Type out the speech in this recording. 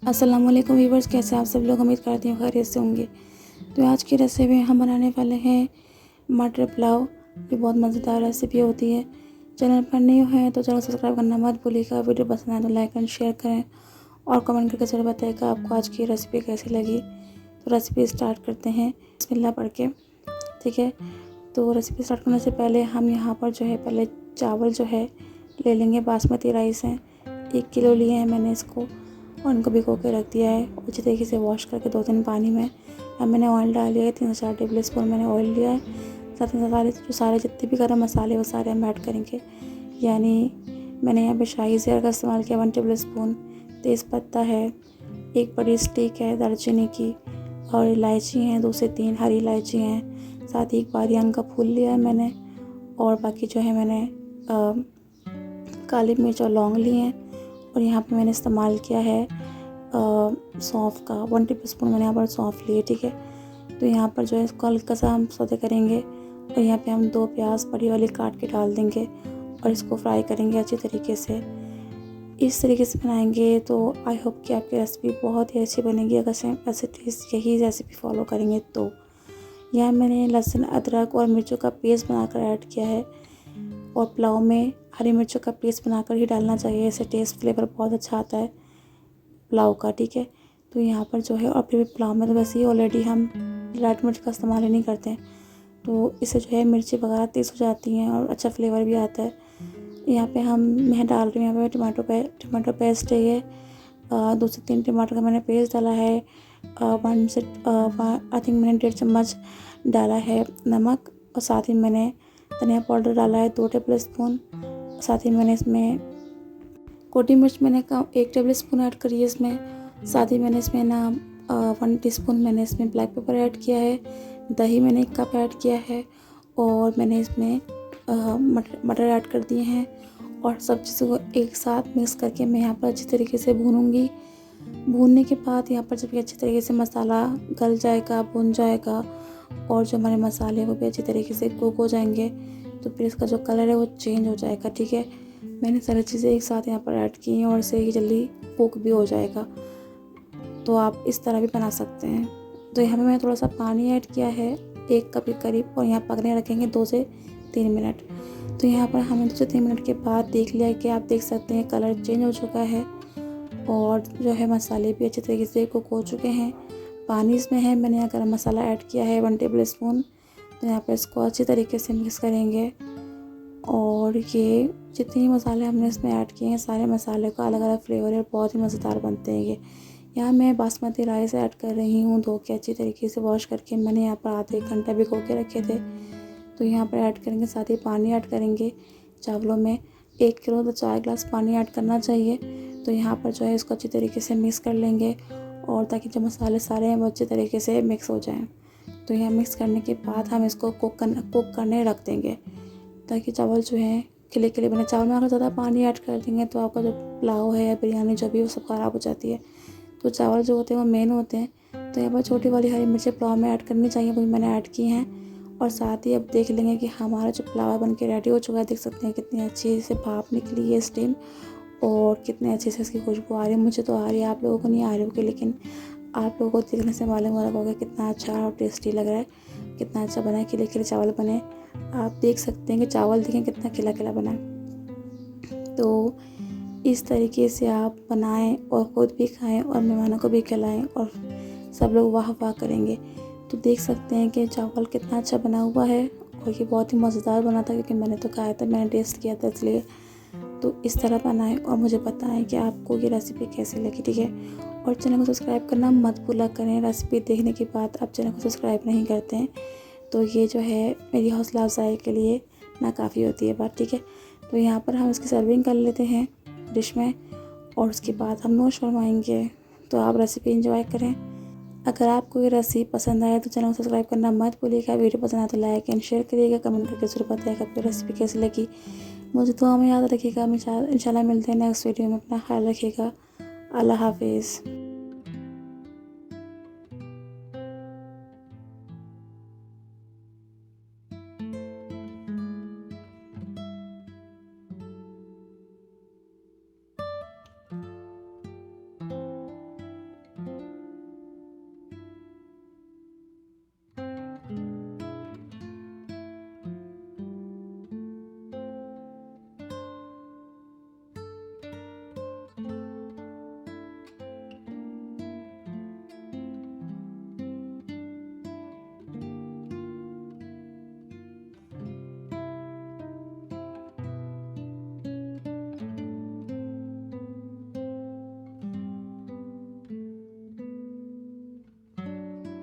अस्सलाम वालेकुम व्यूवर्स, कैसे आप सब लोग। उम्मीद करती हूँ खैरियत से होंगे। तो आज की रेसिपी हम बनाने वाले हैं मटर पुलाव। ये बहुत मज़ेदार रेसिपी होती है। चैनल पर न्यू है तो चैनल सब्सक्राइब करना मत भूलिएगा। वीडियो पसंद आए तो लाइक एंड शेयर करें और कमेंट करके ज़रूर बताइएगा आपको आज की रेसिपी कैसी लगी। तो रेसिपी स्टार्ट करते हैं बिस्मिल्लाह पढ़ के, ठीक है। तो रेसिपी स्टार्ट करने से पहले हम यहाँ पर जो है पहले चावल जो है ले लेंगे। बासमती राइस हैं, 1 किलो लिए हैं मैंने इसको और इनको भिगो के रख दिया है अच्छी तरीके से वॉश करके 2-3 पानी में। अब मैंने ऑयल डाल लिया है, 3 से 4 टेबल स्पून मैंने ऑयल लिया है। साथ ही सारे जितने भी गरम मसाले वो सारे हम ऐड करेंगे। यानी मैंने यहाँ पे शाही ज़ीरा का इस्तेमाल किया 1 टेबल स्पून, तेज़पत्ता है, 1 बड़ी स्टिक है दालचीनी की, और इलायची हैं 2 से 3 हरी इलायची हैं, साथ ही 1 बारीक का फूल लिया है मैंने, और बाकी जो है मैंने काली मिर्च और लौंग लिए हैं। और यहाँ पे मैंने इस्तेमाल किया है सौंफ का 1 टेबल स्पून मैंने यहाँ पर सौंफ लिए, ठीक है। तो यहाँ पर जो है इसको हल्का सा हम सौते करेंगे और यहाँ पे हम 2 प्याज बड़ी वाली काट के डाल देंगे और इसको फ्राई करेंगे अच्छी तरीके से। इस तरीके से बनाएंगे तो आई होप कि आपकी रेसिपी बहुत ही अच्छी बनेगी अगर से ऐसे यही रेसिपी फॉलो करेंगे तो। यहाँ मैंने लहसुन अदरक और मिर्चों का पेस्ट बनाकर ऐड किया है, और पुलाव में हरी मिर्चों का पेस्ट बनाकर ही डालना चाहिए, इससे टेस्ट फ्लेवर बहुत अच्छा आता है पुलाव का, ठीक है। तो यहाँ पर जो है, और फिर पुलाव में तो वैसे ही ऑलरेडी हम रेड मिर्च का इस्तेमाल ही नहीं करते हैं, तो इससे जो है मिर्ची वगैरह तेज़ हो जाती हैं और अच्छा फ्लेवर भी आता है। यहाँ पे मैं डाल रही हूँ यहाँ पे टमाटो पेस्ट है ये 2 से 3 टमाटर का मैंने पेस्ट डाला है। 1 से आई थिंक मैंने 1.5 चम्मच डाला है नमक, और साथ ही मैंने धनिया पाउडर डाला है 2 टेबल स्पून। साथ ही मैंने इसमें कोटी मिर्च मैंने 1 टेबल स्पून ऐड करी है इसमें। साथ ही मैंने इसमें 1 टीस्पून मैंने इसमें ब्लैक पेपर ऐड किया है। दही मैंने 1 कप ऐड किया है, और मैंने इसमें मटर ऐड कर दिए हैं, और सब चीज़ों को एक साथ मिक्स करके मैं यहाँ पर अच्छी तरीके से भूनूंगी। भूनने के बाद यहाँ पर जब ये अच्छी तरीके से मसाला गल जाएगा, भुन जाएगा, और जो हमारे मसाले हैं वो भी अच्छी तरीके से कुक हो जाएंगे, तो फिर इसका जो कलर है वो चेंज हो जाएगा, ठीक है। मैंने सारी चीज़ें एक साथ यहाँ पर ऐड की हैं और इससे ही जल्दी कुक भी हो जाएगा। तो आप इस तरह भी बना सकते हैं। तो यहाँ पे मैंने थोड़ा सा पानी ऐड किया है 1 कप के करीब, और यहाँ पकने रखेंगे 2 से 3 मिनट। तो यहाँ पर हमें 2 से 3 मिनट के बाद देख लिया कि आप देख सकते हैं कलर चेंज हो चुका है, और जो है मसाले भी अच्छी तरीके से कुक हो चुके हैं। पानी इसमें है, मैंने यहाँ गरम मसाला ऐड किया है 1 टेबल स्पून। तो यहाँ पर इसको अच्छी तरीके से मिक्स करेंगे, और ये जितने मसाले हमने इसमें ऐड किए हैं सारे मसाले का अलग अलग फ्लेवर है, बहुत ही मज़ेदार बनते हैं ये। यहाँ मैं बासमती राइस ऐड कर रही हूँ, धो के अच्छी तरीके से वॉश करके मैंने यहाँ पर आधे 1 घंटा भिगो के रखे थे। तो यहाँ पर ऐड करेंगे, साथ ही पानी ऐड करेंगे। चावलों में 1 किलो तो 4 गिलास पानी ऐड करना चाहिए। तो यहाँ पर जो है इसको अच्छी तरीके से मिक्स कर लेंगे, और ताकि जो मसाले सारे हैं वो अच्छी तरीके से मिक्स हो जाएँ। तो यहाँ मिक्स करने के बाद हम इसको कुक करने रख देंगे, ताकि चावल जो है खिले खिले बने। चावल में अगर ज़्यादा पानी ऐड कर देंगे तो आपका जो पुलाव है या बिरयानी जो भी वो सब ख़राब हो जाती है। तो चावल जो होते हैं वो मेन होते हैं। तो यहाँ पर छोटी वाली हरी मिर्चें पुलाव में ऐड करनी चाहिए, वही मैंने ऐड की हैं। और साथ ही अब देख लेंगे कि हमारा जो पुलाव बन के रेडी हो चुका है। देख सकते हैं कितनी अच्छी से भाप निकली है स्टीम, और कितने अच्छे से इसकी खुशबू आ रही है। मुझे तो आ रही है, आप लोगों को नहीं आ रही होगी, लेकिन आप लोगों को देखने से मालूम हो रहा होगा कितना अच्छा और टेस्टी लग रहा है, कितना अच्छा बना है, खिले खिले चावल बने। आप देख सकते हैं कि चावल देखें कितना खिला खिला बना है। तो इस तरीके से आप बनाएं और ख़ुद भी खाएं और मेहमानों को भी खिलाएं, और सब लोग वाह वाह करेंगे। तो देख सकते हैं कि चावल कितना अच्छा बना हुआ है, और ये बहुत ही मज़ेदार बना था, क्योंकि मैंने तो खाया था, मैंने टेस्ट किया था इसलिए। तो इस तरह बनाएं और मुझे बताएं कि आपको ये रेसिपी कैसी लगी, ठीक है। और चैनल को सब्सक्राइब करना मत भूला करें। रेसिपी देखने के बाद आप चैनल को सब्सक्राइब नहीं करते हैं तो ये जो है मेरी हौसला अफजाई के लिए नाकाफ़ी होती है बात, ठीक है। तो यहाँ पर हम इसकी सर्विंग कर लेते हैं डिश में, और उसके बाद हम नोश फरमाएंगे। तो आप रेसिपी एंजॉय करें। अगर आपको ये रेसिपी पसंद आए तो चैनल को सब्सक्राइब करना मत भूलिएगा। वीडियो पसंद आए तो लाइक एंड शेयर करिएगा, कमेंट करके ज़रूर बताइएगा आपको रेसिपी कैसी लगी। मुझे दुआ में याद रखिएगा। इंशाल्लाह मिलते हैं नेक्स्ट वीडियो में। अपना ख्याल रखिएगा। अल्लाह हाफिज़।